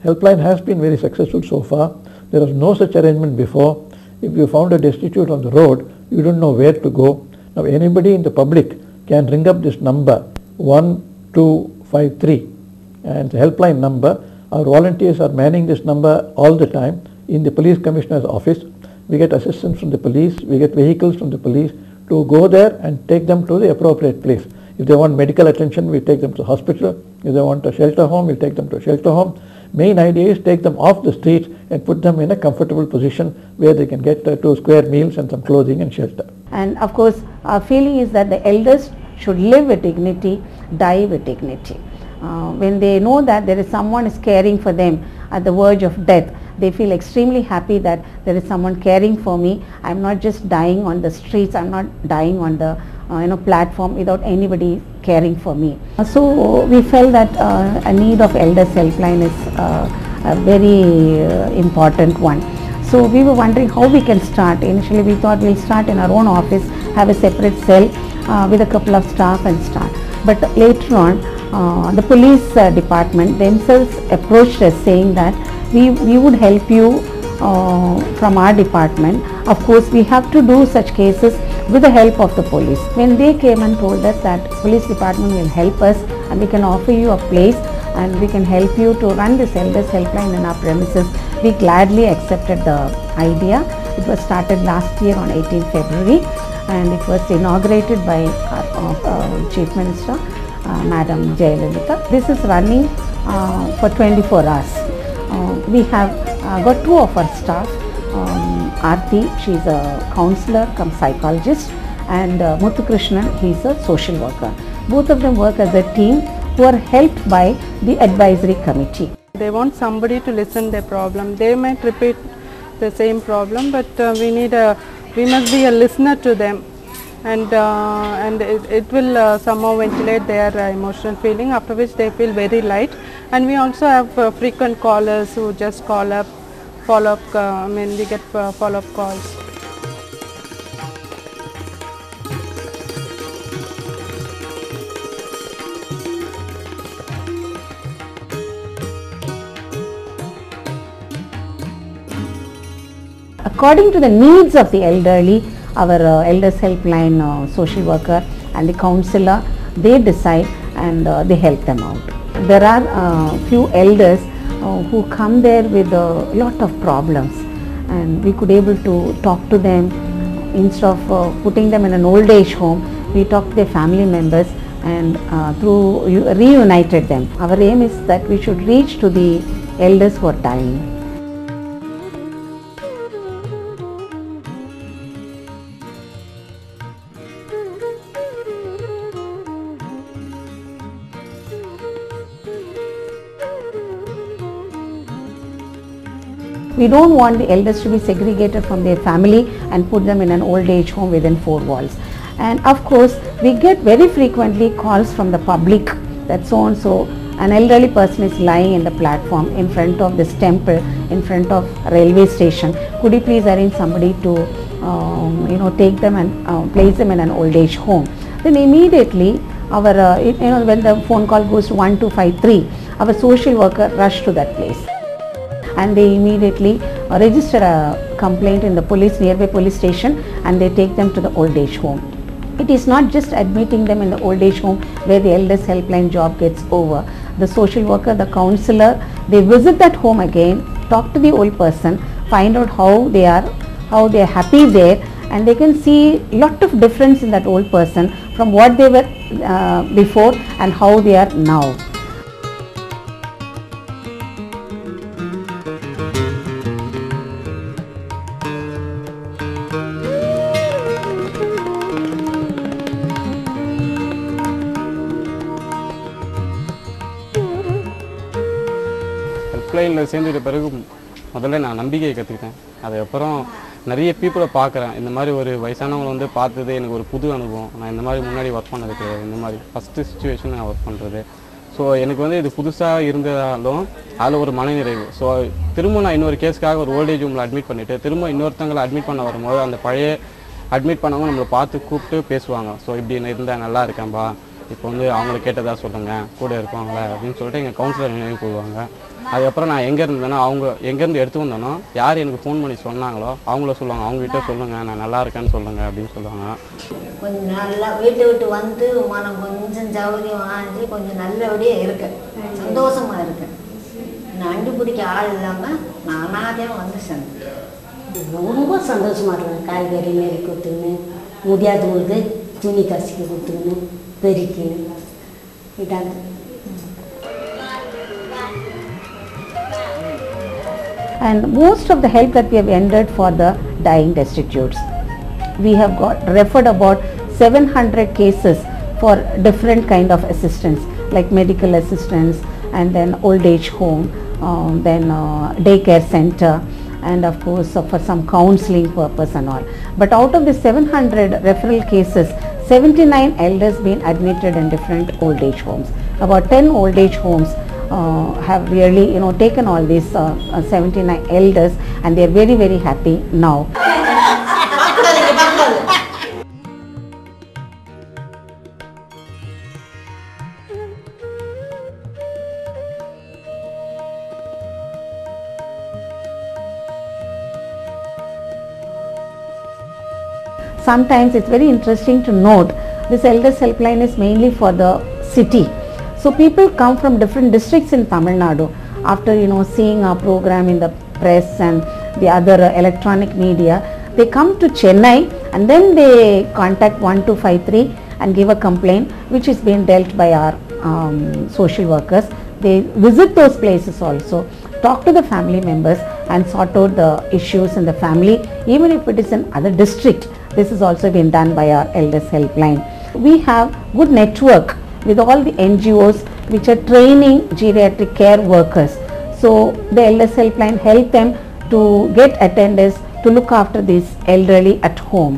Helpline has been very successful so far. There was no such arrangement before. If you found a destitute on the road, you don't know where to go. Now anybody in the public can ring up this number 1253 and the helpline number. Our volunteers are manning this number all the time in the police commissioner's office. We get assistance from the police, we get vehicles from the police to go there and take them to the appropriate place. If they want medical attention, we take them to the hospital. If they want a shelter home, we take them to a shelter home. Main idea is take them off the streets and put them in a comfortable position where they can get 2 square meals and some clothing and shelter. And of course, our feeling is that the elders should live with dignity, die with dignity. When they know that there is someone is caring for them at the verge of death, they feel extremely happy that there is someone caring for me. I'm not just dying on the streets, I'm not dying on the platform without anybody caring for me. So we felt that a need of elders helpline is a very important one. So we were wondering how we can start. Initially we thought we'll start in our own office, have a separate cell with a couple of staff and start. But later on the police department themselves approached us saying that we would help you from our department. Of course we have to do such cases with the help of the police. When they came and told us that police department will help us and we can offer you a place and we can help you to run this elders helpline in our premises, we gladly accepted the idea. It was started last year on 18th February and it was inaugurated by our Chief Minister, Madam Jayalalitha. This is running for 24 hours. We have got 2 of our staff. Aarti, she is a counselor cum psychologist, and Muthukrishnan, he is a social worker. Both of them work as a team who are helped by the advisory committee. They want somebody to listen their problem. They might repeat the same problem, but we must be a listener to them, and it will somehow ventilate their emotional feeling, after which they feel very light. And we also have frequent callers who just call up, follow up, we get follow-up calls. According to the needs of the elderly, our elders helpline social worker and the counsellor, they decide and they help them out. There are few elders who come there with a lot of problems, and we could able to talk to them. Instead of putting them in an old age home, we talked to their family members and reunited them. Our aim is that we should reach to the elders who are dying. We don't want the elders to be segregated from their family and put them in an old age home within 4 walls. And of course, we get very frequently calls from the public that so and so an elderly person is lying in the platform in front of this temple, in front of railway station. Could you please arrange somebody to take them and place them in an old age home? Then immediately our when the phone call goes to 1253, our social worker rush to that place, and they immediately register a complaint in the nearby police station, and they take them to the old age home. It is not just admitting them in the old age home where the elders helpline job gets over. The social worker, the counselor, they visit that home again, talk to the old person, find out how they are happy there, and they can see lot of difference in that old person from what they were before and how they are now. ஹெல்ப்லைனில் சேர்ந்துட்ட பிறகு முதல்ல நான் நம்பிக்கையை கற்றுக்கிட்டேன். அதுக்கப்புறம் நிறைய பீப்புளை பார்க்குறேன். இந்த மாதிரி ஒரு வயசானவங்களை வந்து பார்த்தது எனக்கு ஒரு புது அனுபவம். நான் இந்த மாதிரி முன்னாடி ஒர்க் பண்ணது கிடையாது. இந்த மாதிரி ஃபஸ்ட்டு சுச்சுவேஷன் நான் ஒர்க் பண்ணுறது. ஸோ எனக்கு வந்து இது புதுசாக இருந்ததாலும் அதில் ஒரு மனநிறைவு. ஸோ திரும்ப நான் இன்னொரு கேஸுக்காக ஒரு ஓல்டேஜ் ஹோமில் அட்மிட் பண்ணிவிட்டு திரும்ப இன்னொருத்தங்களை அட்மிட் பண்ண வரும்போது அந்த பழைய அட்மிட் பண்ணவங்க நம்மளை பார்த்து கூப்பிட்டு பேசுவாங்க. ஸோ இப்படி இருந்தால் நல்லா இருக்கேன்பா, இப்போ வந்து அவங்கள கேட்டதாக சொல்லுங்கள், கூட இருப்பாங்களே அப்படின்னு சொல்லிட்டு எங்கள் கவுன்சிலர் நினைவு கூறுவாங்க. அதுக்கப்புறம் நான் எங்கே இருந்தேனோ அவங்க எங்கேருந்து எடுத்து வந்தேனோ யார் எனக்கு ஃபோன் பண்ணி சொன்னாங்களோ அவங்கள சொல்லுவாங்க, அவங்ககிட்ட சொல்லுங்கள் நான் நல்லா இருக்கேன்னு சொல்லுங்கள் அப்படின்னு சொல்லுவாங்க. கொஞ்சம் நல்லா வீட்டை விட்டு வந்து மனம் கொஞ்சம் சௌகரியம் ஆஞ்சு கொஞ்சம் நல்லபடியாக இருக்கேன், சந்தோஷமாக இருக்கேன். நான் அண்டுபிடிக்க ஆள் இல்லாமல் நானாக வந்து செஞ்சேன். ரொம்ப சந்தோஷமாக இருக்கேன். காய்கறி நெறி கொடுத்துன்னு முடியாதவங்களுக்கு துணி கசிக்க கொடுத்துன்னு பெருக்கின்னு இதாங்க. And most of the help that we have rendered for the dying destitutes, we have referred about 700 cases for different kind of assistance like medical assistance and then old age home, then daycare center, and of course for some counseling purpose and all. But out of the 700 referral cases, 79 elders been admitted in different old age homes. About 10 old age homes have really taken all these 79 elders, and they are very, very happy now. Sometimes it's very interesting to note this elders helpline is mainly for the city. So people come from different districts in Tamil Nadu after seeing our program in the press and the other electronic media. They come to Chennai and then they contact 1253 and give a complaint which is being dealt by our social workers. They visit those places also, talk to the family members and sort out the issues in the family, even if it is in other district. This is also been done by our elders helpline. We have good network with all the NGOs which are training geriatric care workers. So the elders helpline help them to get attenders to look after these elderly at home.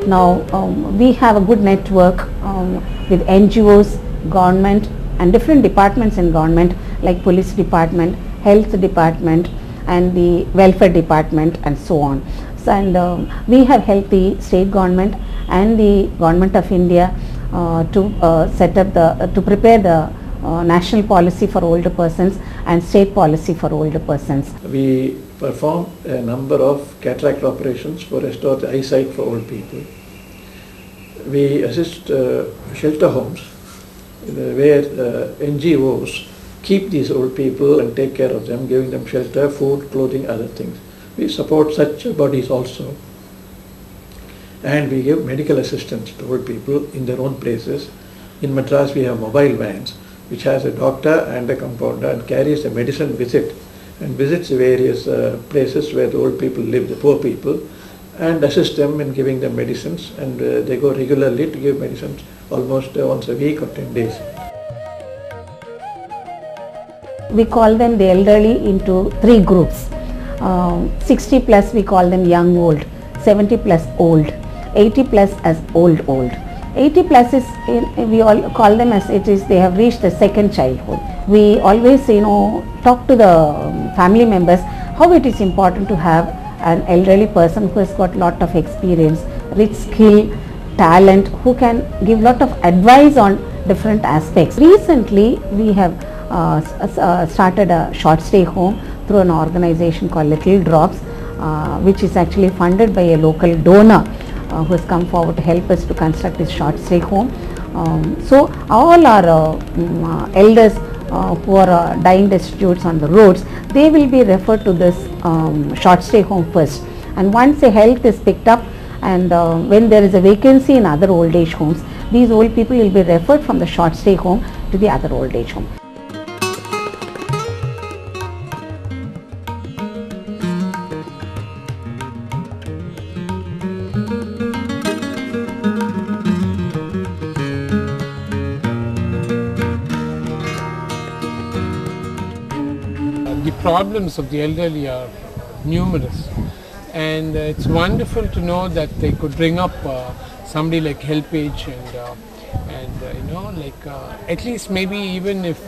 Now we have a good network with NGOs, government and different departments in government like police department, health department and the welfare department and so on. So, and we have helped the state government and the government of India to set up to prepare the national policy for older persons and state policy for older persons. We perform a number of cataract operations for restore the eyesight for old people. We assist shelter homes where NGOs keep these old people and take care of them, giving them shelter, food, clothing, other things. We support such bodies also. And we give medical assistance to old people in their own places. In Madras we have mobile vans which has a doctor and a compounder and carries a medicine visit and visits various places where the old people live, the poor people, and assist them in giving them medicines, and they go regularly to give medicines almost once a week or 10 days. We call them the elderly into 3 groups. 60 plus we call them young old, 70 plus old, 80 plus as old. 80 plus is, we all call them as it is, they have reached the second childhood. We always, talk to the family members how it is important to have an elderly person who has got lot of experience, rich skill, talent, who can give lot of advice on different aspects. Recently we have started a short stay home through an organization called Little Drops, which is actually funded by a local donor who has come forward to help us to construct this short stay home. So all our elders who are dying destitutes on the roads, they will be referred to this short stay home first, and once the health is picked up and when there is a vacancy in other old age homes, these old people will be referred from the short stay home to the other old age home. The problems of the elderly are numerous, and it's wonderful to know that they could bring up somebody like HelpAge and at least maybe even if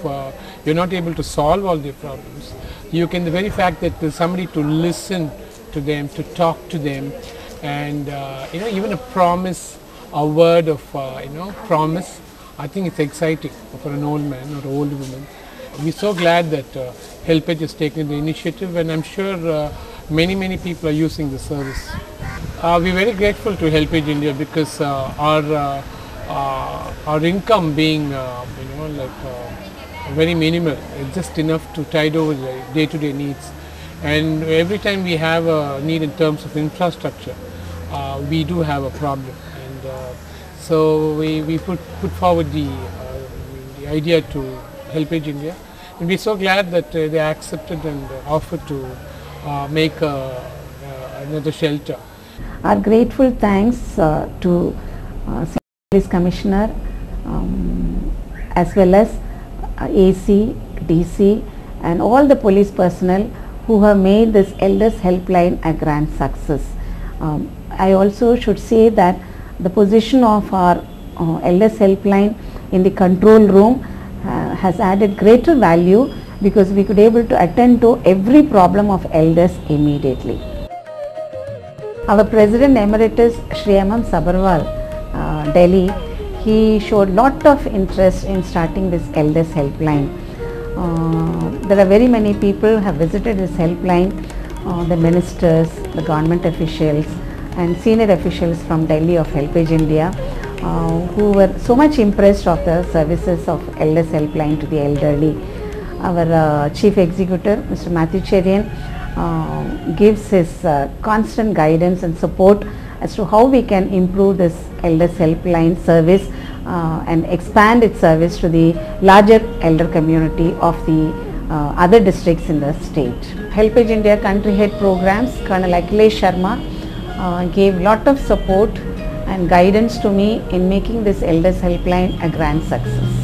you're not able to solve all their problems, you can, the very fact that there's somebody to listen to them, to talk to them, and even a promise, a word of promise, I think it's exciting for an old man or old woman. We're so glad that HelpAge has taken the initiative, and I'm sure many people are using the service. We're very grateful to HelpAge India because our income being very minimal, it's just enough to tide over the day-to-day needs. And every time we have a need in terms of infrastructure, we do have a problem. And so we put forward the idea to HelpAge India, and we're so glad that they accepted and offered to make another shelter. Our grateful thanks to Police Commissioner as well as AC, DC and all the police personnel who have made this Elders Helpline a grand success. I also should say that the position of our Elders Helpline in the control room has added greater value because we could able to attend to every problem of elders immediately. Our President Emeritus Shri M.M. Sabarwal, Delhi, he showed lot of interest in starting this Elders Helpline. There are very many people who have visited this helpline, the ministers, the government officials and senior officials from Delhi of HelpAge India, who were so much impressed of the services of Elders Helpline to the elderly. Our Chief Executive, Mr. Matthew Cherian, gives his constant guidance and support as to how we can improve this Elders Helpline service and expand its service to the larger elder community of the other districts in the state. HelpAge India country head programs, Colonel Akhilesh Sharma gave lot of support and guidance to me in making this Elders Helpline a grand success.